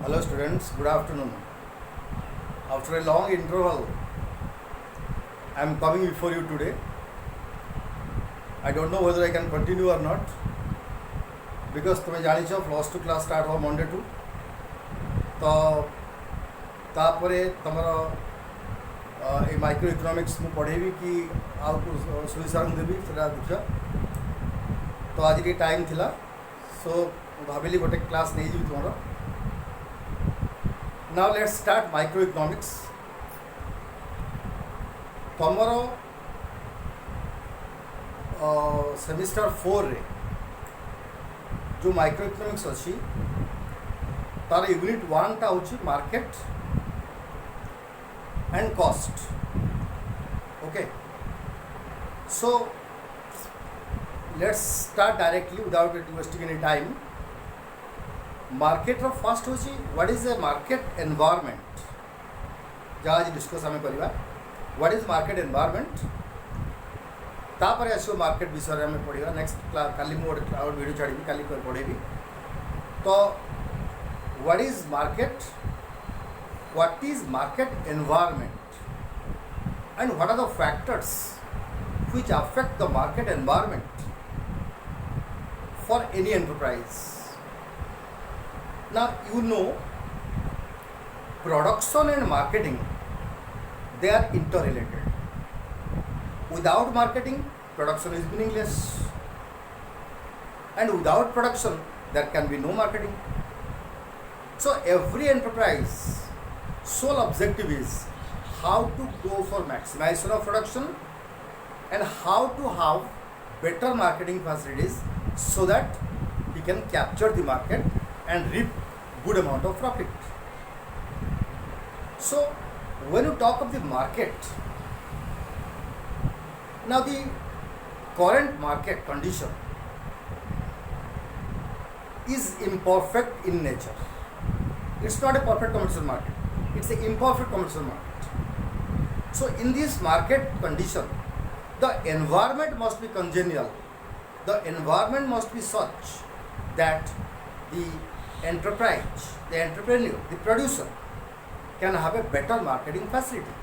Hello students, good afternoon. After a long interval, I am coming before you today. I don't know whether I can continue or not because तुम्हें जानी छो plus two class start हो Monday to तो तापरे तमरो ए micro economics मु पढ़ेबी कि आउ सुविचार देवी सेटा देखियो तो आज के टाइम थिला सो भाविली गोटे क्लास नहीं जी तुमरो. Now let's start microeconomics. तमरो सेमिस्टर 4 रे जो माइक्रो इकोनॉमिक्स अच्छी तार यूनिट 1 टा होची market and cost. Okay so let's start directly without wasting any time. Market first होची what is a market environment जहाँ आज डिस्कस आम करवा. व्हाट इज मार्केट एनवायरनमेंट तापर आसो मार्केट विषय में आम पढ़ा नेक्स्ट क्लास काली मुझे वीडियो छाड़ी काली पढ़ेबी. तो what is market, what is market environment and what are the factors which affect the market environment for any enterprise. Now you know production and marketing, they are interrelated. Without marketing, production is meaningless, and without production there can be no marketing. So every enterprise sole objective is how to go for maximization of production and how to have better marketing facilities so that we can capture the market and reap good amount of profit. So when you talk of the market, now the current market condition is imperfect in nature. It's not a perfect commercial market, it's an imperfect commercial market. So in this market condition, the environment must be congenial, the environment must be such that the enterprise, the entrepreneur, the producer can have a better marketing facility.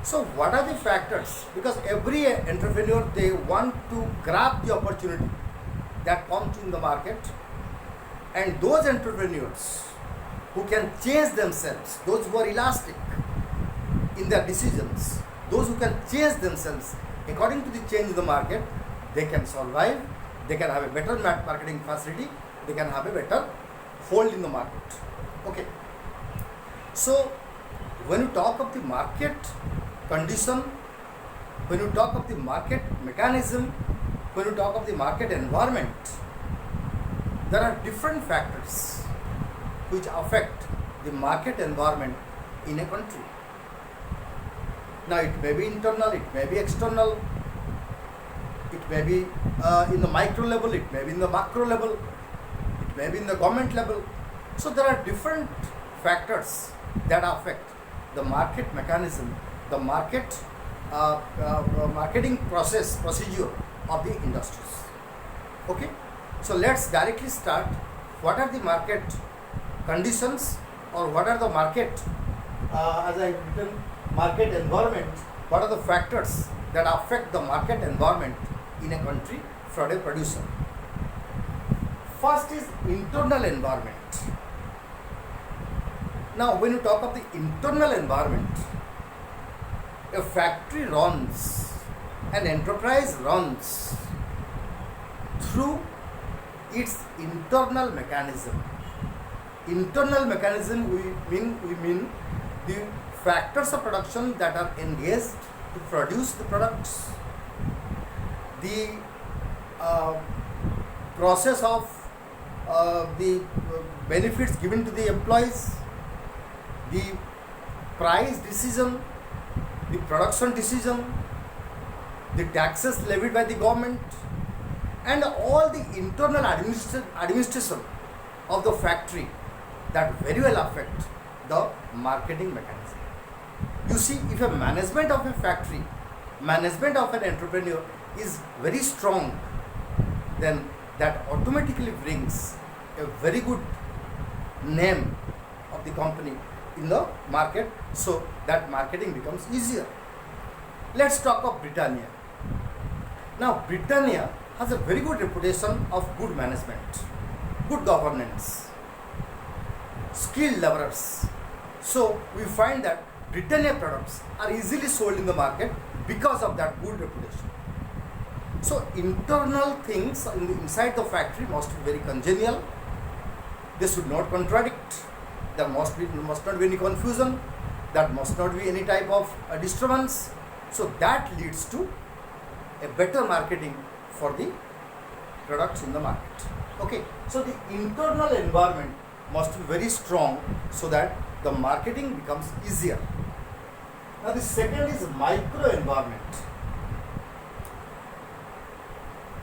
So what are the factors? Because every entrepreneur, they want to grab the opportunity that comes in the market, and those entrepreneurs who can change themselves, those who are elastic in their decisions, those who can change themselves according to the change in the market, they can survive, they can have a better marketing facility, they can have a better hold in the market. Okay. So when you talk of the market condition, when you talk of the market mechanism, when you talk of the market environment, there are different factors which affect the market environment in a country. Now it may be internal, it may be external, it may be in the micro level, it may be in the macro level, maybe in the government level. So there are different factors that affect the market mechanism, the market marketing procedure of the industries. Okay, so let's directly start. What are the market conditions, or what are the market as I written market environment, what are the factors that affect the market environment in a country for a producer? First is internal environment. Now when you talk of the internal environment, a factory runs, an enterprise runs through its internal mechanism. Internal mechanism we mean the factors of production that are engaged to produce the products, the process of the benefits given to the employees, the price decision, the production decision, the taxes levied by the government, and all the internal administration of the factory that very well affect the marketing mechanism. You see, if a management of a factory, management of an entrepreneur is very strong, then that automatically brings a very good name of the company in the market, so that marketing becomes easier. Let's talk of Britannia. Now, Britannia has a very good reputation of good management, good governance, skilled laborers. So, we find that Britannia products are easily sold in the market because of that good reputation. So, internal things inside the factory must be very congenial. They should not contradict. There must not be any confusion. There must not be any type of disturbance. So, that leads to a better marketing for the products in the market. Okay, so the internal environment must be very strong so that the marketing becomes easier. Now the second is micro environment.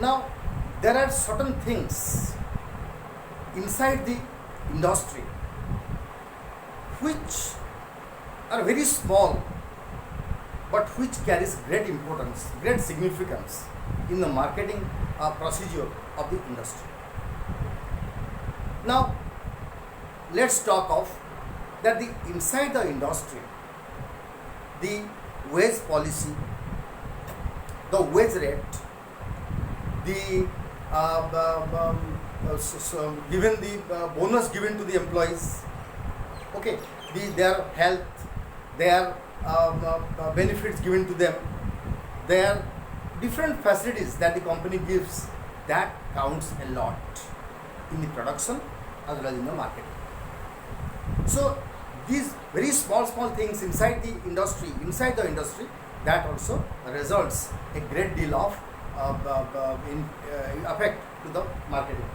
Now there are certain things inside the industry which are very small but which carries great importance, great significance in the marketing procedure of the industry. Now, let's talk of that the inside the industry, the wage policy, the wage rate, the given the bonus given to the employees, okay, their health, their benefits given to them, their different facilities that the company gives, that counts a lot in the production as well as in the marketing. So these very small things inside the industry, that also results a great deal of effect to the marketing.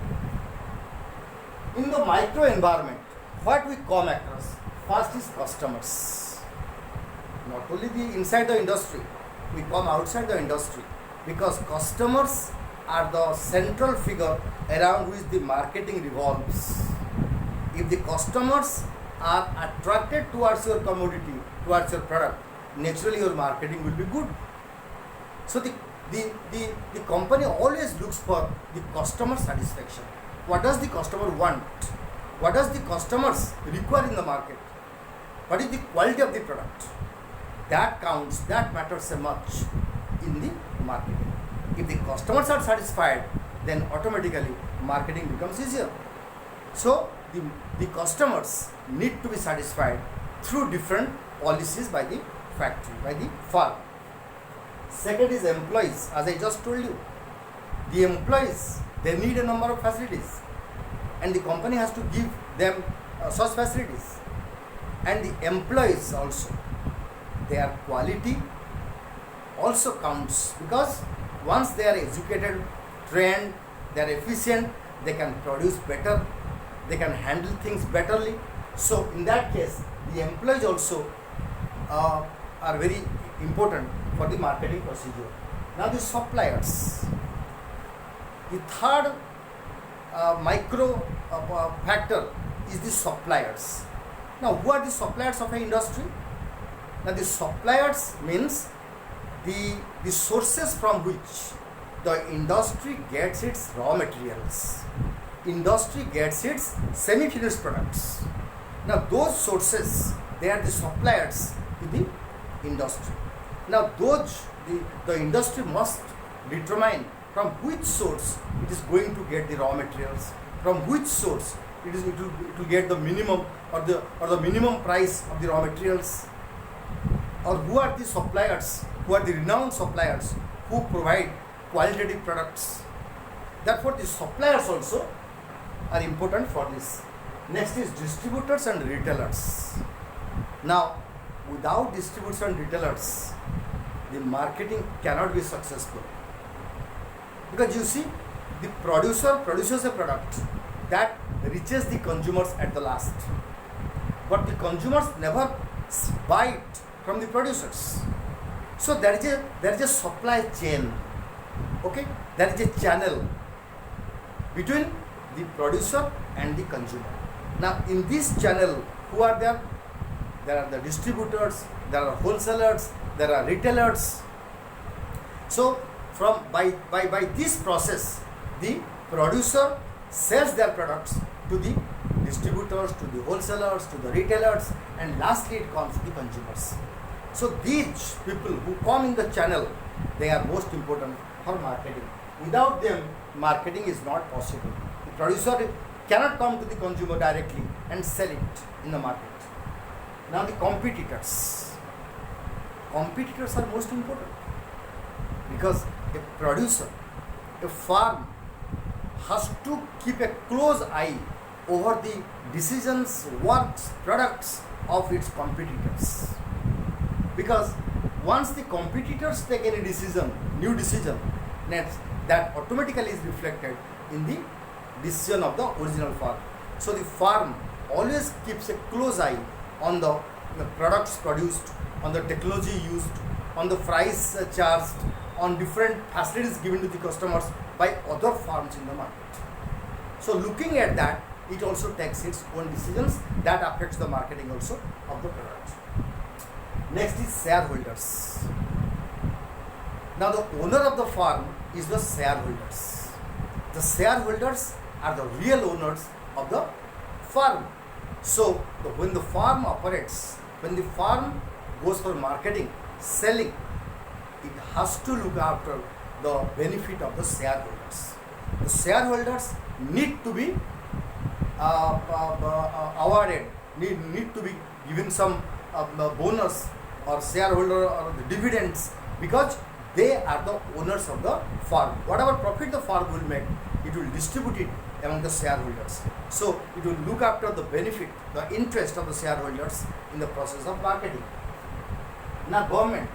In the micro environment, what we come across first is customers. Not only the inside the industry, we come outside the industry, because customers are the central figure around which the marketing revolves. If the customers are attracted towards your commodity, towards your product, naturally your marketing will be good. So the company always looks for the customer satisfaction. What does the customer want? What does the customers require in the market? What is the quality of the product? That counts, that matters so much in the marketing. If the customers are satisfied, then automatically marketing becomes easier. So the customers need to be satisfied through different policies by the factory, by the firm. Second is employees. As I just told you, the employees, they need a number of facilities, and the company has to give them such facilities. And the employees also, their quality also counts, because once they are educated, trained, they are efficient, they can produce better, they can handle things betterly. So in that case, the employees also are very important for the marketing procedure. Now the suppliers. The third micro factor is the suppliers. Now who are the suppliers of an industry? Now the suppliers means the sources from which the industry gets its raw materials. Industry gets its semi-finished products. Now those sources, they are the suppliers to the industry. Now the industry must determine from which source it is going to get the raw materials, from which source it will get the minimum or the minimum price of the raw materials, or who are the suppliers, who are the renowned suppliers who provide qualitative products. Therefore the suppliers also are important for this. Next is distributors and retailers. Now without distributors and retailers, the marketing cannot be successful, because you see, the producer produces a product that reaches the consumers at the last, but the consumers never buy it from the producers. So there is a supply chain, okay, there is a channel between the producer and the consumer. Now in this channel, who are there? There are the distributors, there are wholesalers, there are retailers. So by this process, the producer sells their products to the distributors, to the wholesalers, to the retailers, and lastly it comes to the consumers. So these people who come in the channel, they are most important for marketing. Without them, marketing is not possible. The producer cannot come to the consumer directly and sell it in the market. Now the competitors. Competitors are most important because a producer, a farm has to keep a close eye over the decisions, works, products of its competitors. Because once the competitors take any decision, new decision, that automatically is reflected in the decision of the original farm. So the farm always keeps a close eye on the products produced, on the technology used, on the price charged, on different facilities given to the customers by other farms in the market. So looking at that, it also takes its own decisions that affects the marketing also of the product. Next is shareholders. Now the owner of the farm is the shareholders. The shareholders are the real owners of the farm. So when the farm operates, when the farm goes for marketing, selling, it has to look after the benefit of the shareholders. The shareholders need to be awarded, need to be given some bonus or shareholder or the dividends, because they are the owners of the farm. Whatever profit the farm will make, it will distribute it among the shareholders. So it will look after the benefit, the interest of the shareholders in the process of marketing. Now government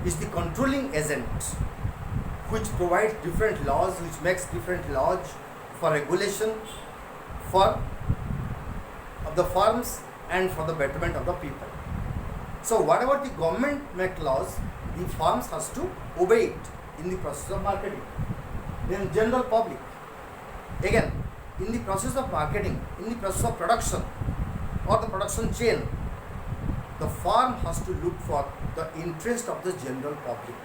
is the controlling agent which provides different laws, which makes different laws for regulation for the farms and for the betterment of the people. So whatever the government make laws, the farms has to obey it in the process of marketing. Then general public, again, in the process of marketing, in the process of production or the production chain, the farm has to look for the interest of the general public,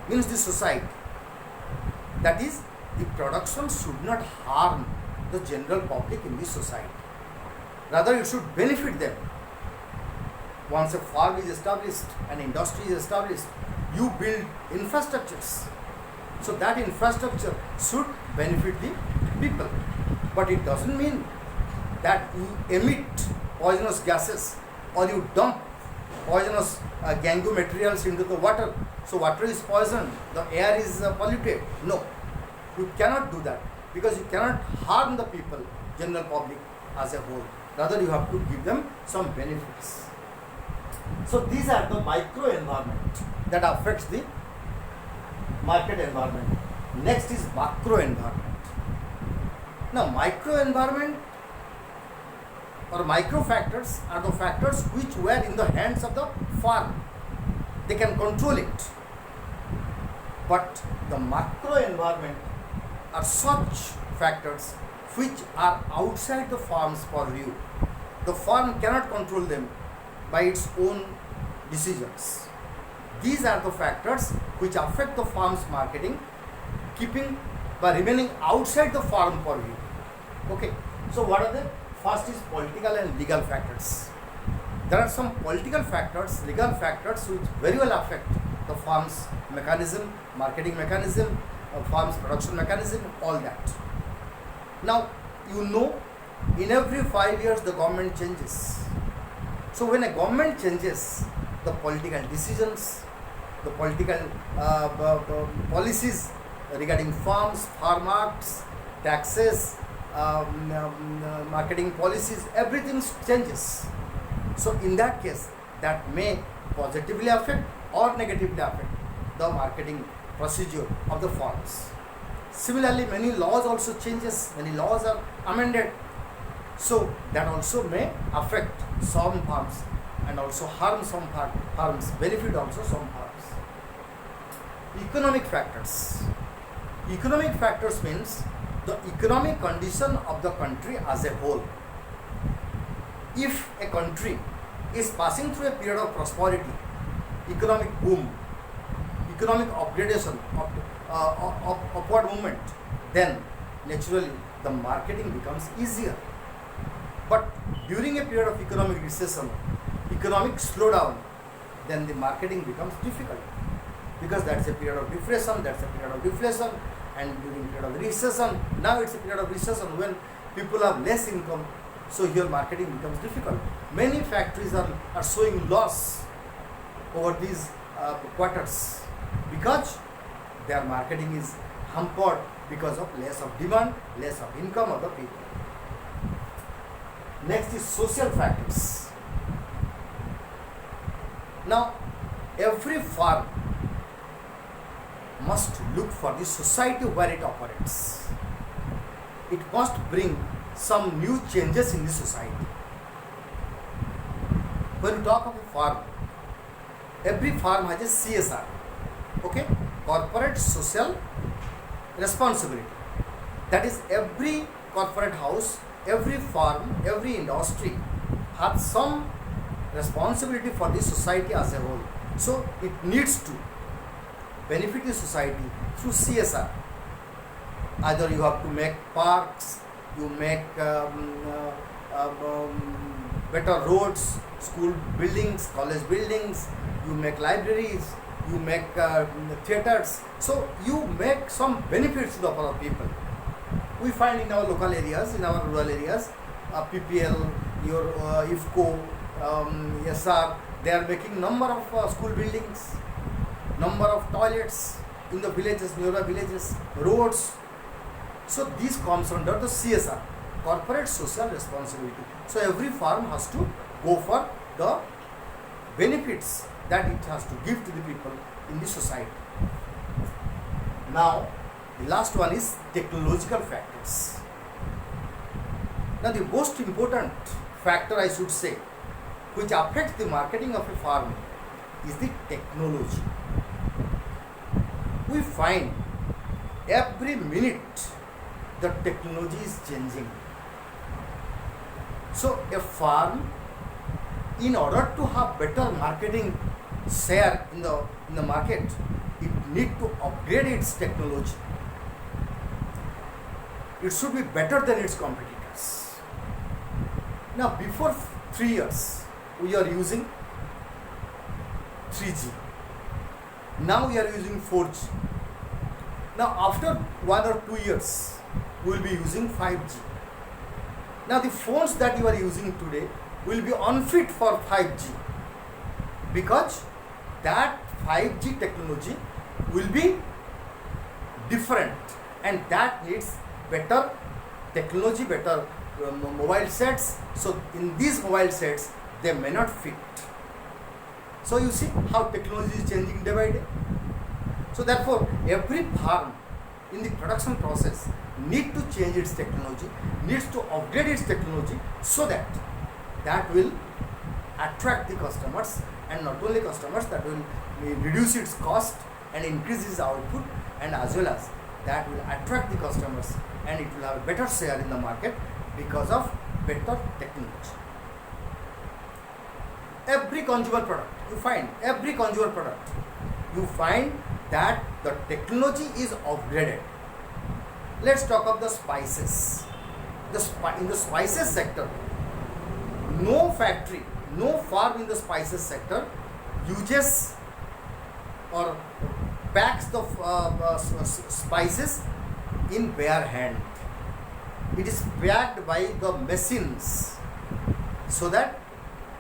means the society. That is, the production should not harm the general public in the society. Rather, it should benefit them. Once a farm is established, an industry is established, you build infrastructures. So that infrastructure should benefit the people. But it doesn't mean that you emit poisonous gases or you dump poisonous gangue materials into the water. So water is poisoned, the air is polluted. No, you cannot do that, because you cannot harm the people, general public as a whole. Rather, you have to give them some benefits. So these are the micro environment that affects the market environment. Next is macro environment. Now micro environment or micro factors are the factors which were in the hands of the farm. They can control it. But the macro environment are such factors which are outside the farm's purview. The farm cannot control them by its own decisions. These are the factors which affect the farm's marketing, by remaining outside the farm purview. Okay, so what are they? First is political and legal factors. There are some political factors, legal factors which very well affect the farm's mechanism, marketing mechanism, farm's production mechanism, all that. Now, you know, in every 5 years the government changes. So when a government changes, the political decisions, the political policies regarding farms, farm acts, taxes, marketing policies, everything changes. So in that case, that may positively affect or negatively affect the marketing procedure of the farms. Similarly, many laws also changes, many laws are amended. So that also may affect some farms and also harm some farms, benefit also some farms. Economic factors. Economic factors means the economic condition of the country as a whole. If a country is passing through a period of prosperity, economic boom, economic upgradation, upward movement, then naturally the marketing becomes easier. But during a period of economic recession, economic slowdown, then the marketing becomes difficult, because that's a period of depression, that's a period of deflation, and during period of recession, now it's a period of recession when people have less income, so here marketing becomes difficult. Many factories are showing loss over these quarters because their marketing is hampered because of less of demand, less of income of the people. Next is social factors. Now, every firm must look for the society where it operates. It must bring some new changes in the society. When you talk of a firm, every firm has a CSR, okay, corporate social responsibility. That is, every corporate house, every firm, every industry has some responsibility for the society as a whole. So it needs to benefit the society through CSR. Either you have to make parks, you make better roads, school buildings, college buildings, you make libraries, you make theaters. So you make some benefits to the people. We find in our local areas, in our rural areas, PPL, your IFCO, SR, they are making number of school buildings, number of toilets in the villages, nearby villages, roads. So this comes under the CSR, corporate social responsibility. So every firm has to go for the benefits that it has to give to the people in the society. Now, the last one is technological factors. Now, the most important factor, I should say, which affects the marketing of a firm is the technology. We find every minute the technology is changing. So a firm, in order to have better marketing share in the market, it need to upgrade its technology. It should be better than its competitors. Now, before 3 years, we are using 3G. Now we are using 4G. Now, after 1 or 2 years, we will be using 5G. Now, the phones that you are using today will be unfit for 5G, because that 5G technology will be different, and that needs better technology, better mobile sets. So in these mobile sets, they may not fit. So you see how technology is changing day by day. So therefore, every firm in the production process need to change its technology, needs to upgrade its technology, so that will attract the customers, and not only customers, that will reduce its cost and increase its output, and as well as that will attract the customers, and it will have a better share in the market because of better technology. Every consumer product, you find that the technology is upgraded. Let's talk of the spices. In the spices sector, no factory, no farm in the spices sector uses or packs the spices in bare hand. It is packed by the machines, so that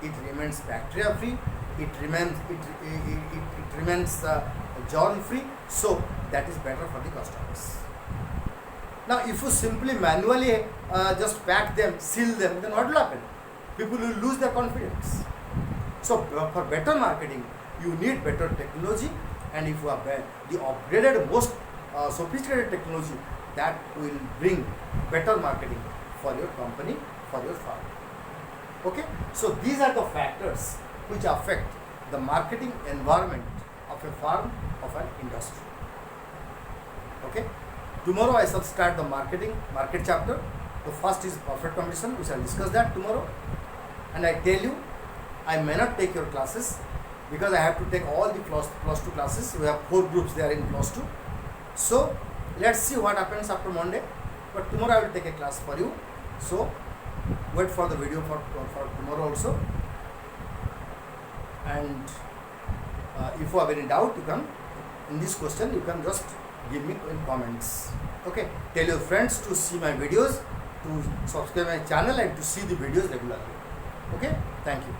it remains bacteria free, it remains germ free, so that is better for the customers. Now, if you simply manually just pack them, seal them, then what will happen? People will lose their confidence. So for better marketing, you need better technology, and if you have the upgraded, most sophisticated technology, that will bring better marketing for your company, for your firm. Okay, so these are the factors which affect the marketing environment of a firm, of an industry. Okay, tomorrow I shall start the market chapter. The first is perfect competition. We shall discuss that tomorrow. And I tell you, I may not take your classes because I have to take all the plus 2 classes. We have 4 groups there in plus 2. So let's see what happens after Monday. but tomorrow I will take a class for you. So wait for the video for tomorrow also. And if you have any doubt, you can, in this question, you can just give me in comments. Okay, tell your friends to see my videos, to subscribe my channel and to see the videos regularly. Okay, thank you.